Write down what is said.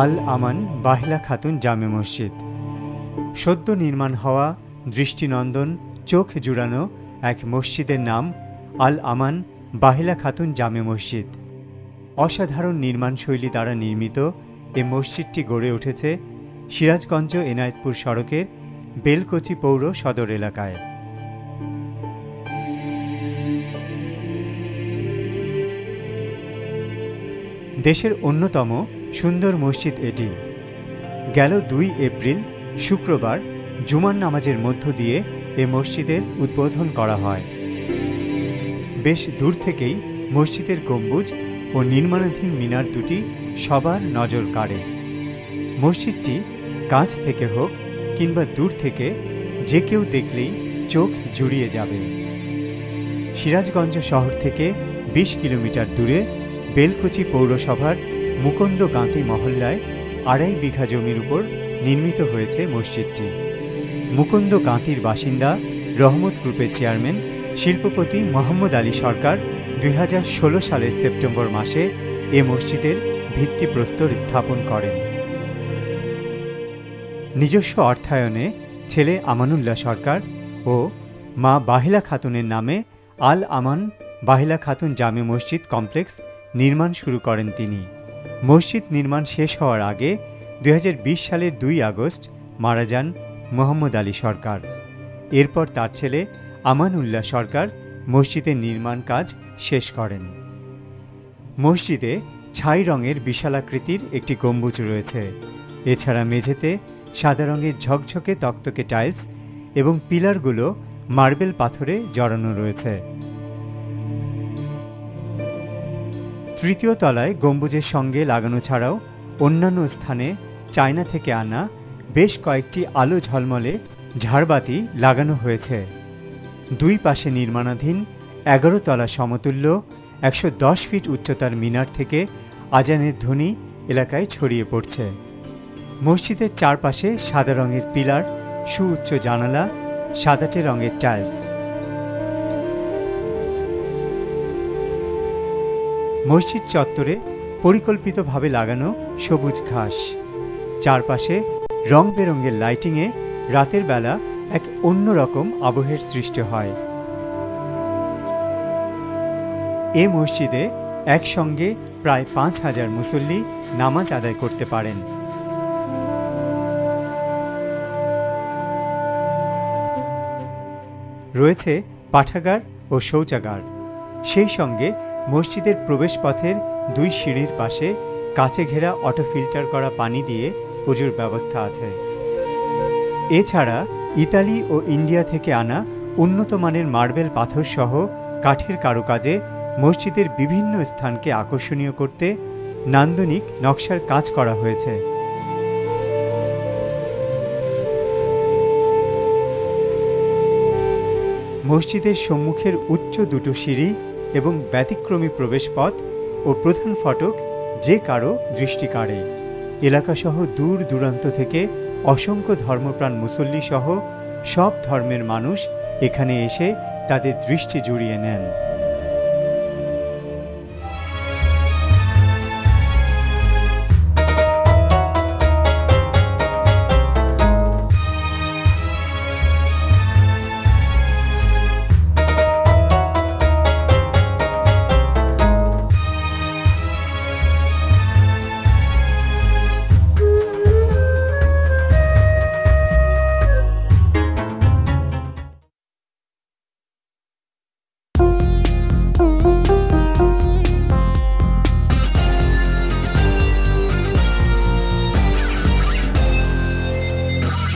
আল আমান বাহেলা খাতুন জামে মসজিদ। সদ্য নির্মাণ হওয়া দৃষ্টিনন্দন চোখ জুড়ানো এক মসজিদের নাম আল আমান বাহেলা খাতুন জামে মসজিদ। অসাধারণ নির্মাণশৈলী দ্বারা নির্মিত এ মসজিদটি গড়ে উঠেছে সিরাজগঞ্জ এনায়েতপুর সড়কের বেলকুচি পৌর সদর এলাকায়। দেশের অন্যতম সুন্দর মসজিদ এটি। গেল 2 এপ্রিল শুক্রবার জুমার নামাজের মধ্য দিয়ে এ মসজিদের উদ্বোধন করা হয়। বেশ দূর থেকেই মসজিদের গম্বুজ ও নির্মাণাধীন মিনার দুটি সবার নজর কাড়ে। মসজিদটি কাছ থেকে হোক কিংবা দূর থেকে যে কেউ দেখলেই চোখ জুড়িয়ে যাবে। সিরাজগঞ্জ শহর থেকে 20 কিলোমিটার দূরে বেলকুচি পৌরসভার মুকুন্দ গাঁতি মহল্লায় 2.5 বিঘা জমির উপর নির্মিত হয়েছে মসজিদটি। মুকুন্দ গাঁতির বাসিন্দা রহমত গ্রুপের চেয়ারম্যান শিল্পপতি মোহাম্মদ আলী সরকার 2016 সালের সেপ্টেম্বর মাসে এ মসজিদের ভিত্তিপ্রস্তর স্থাপন করেন। নিজস্ব অর্থায়নে ছেলে আমানুল্লাহ সরকার ও মা বাহেলা খাতুনের নামে আল আমান বাহেলা খাতুন জামে মসজিদ কমপ্লেক্স নির্মাণ শুরু করেন তিনি। মসজিদ নির্মাণ শেষ হওয়ার আগে 2020 সালের 2 আগস্ট মারা যান মোহাম্মদ আলী সরকার। এরপর তার ছেলে আমানুল্লাহ সরকার মসজিদের নির্মাণ কাজ শেষ করেন। মসজিদে ছাই রঙের বিশালাকৃতির একটি গম্বুজ রয়েছে। এছাড়া মেঝেতে সাদা রঙের ঝকঝকে তকতকে টাইলস এবং পিলারগুলো মার্বেল পাথরে জড়ানো রয়েছে। তৃতীয় তলায় গম্বুজের সঙ্গে লাগানো ছাড়াও অন্যান্য স্থানে চায়না থেকে আনা বেশ কয়েকটি আলো ঝলমলে ঝাড়বাতি লাগানো হয়েছে। 2 পাশে নির্মাণাধীন 11 তলা সমতুল্য 110 ফিট উচ্চতার মিনার থেকে আজানের ধ্বনি এলাকায় ছড়িয়ে পড়ছে। মসজিদের চারপাশে সাদা রঙের পিলার, সুউচ্চ জানালা, সাদাটে রঙের টাইলস। মসজিদ চত্বরে পরিকল্পিতভাবে লাগানো সবুজ ঘাস। চারপাশে রং বেরঙের লাইটিংয়ে রাতের বেলা এক অন্যরকম আবহের সৃষ্টি হয়। এ মসজিদে একসঙ্গে প্রায় 5000 মুসল্লি নামাজ আদায় করতে পারেন। রয়েছে পাঠাগার ও শৌচাগার। সেই সঙ্গে মসজিদের প্রবেশপথের 2 সিঁড়ির পাশে কাচে ঘেরা অটো ফিল্টার করা পানি দিয়ে ওজুর ব্যবস্থা আছে। এছাড়া ইতালি ও ইন্ডিয়া থেকে আনা উন্নত মানের মার্বেল পাথর সহ কাঠের কারুকাজে মসজিদের বিভিন্ন স্থানকে আকর্ষণীয় করতে নান্দনিক নকশার কাজ করা হয়েছে। মসজিদের সম্মুখের উচ্চ 2 সিঁড়ি এবং ব্যতিক্রমী প্রবেশপথ ও প্রধান ফটক যে কারো দৃষ্টি কাড়ে। এলাকাসহ দূর দূরান্ত থেকে অসংখ্য ধর্মপ্রাণ মুসল্লি সহ সব ধর্মের মানুষ এখানে এসে তাদের দৃষ্টি জুড়িয়ে নেন।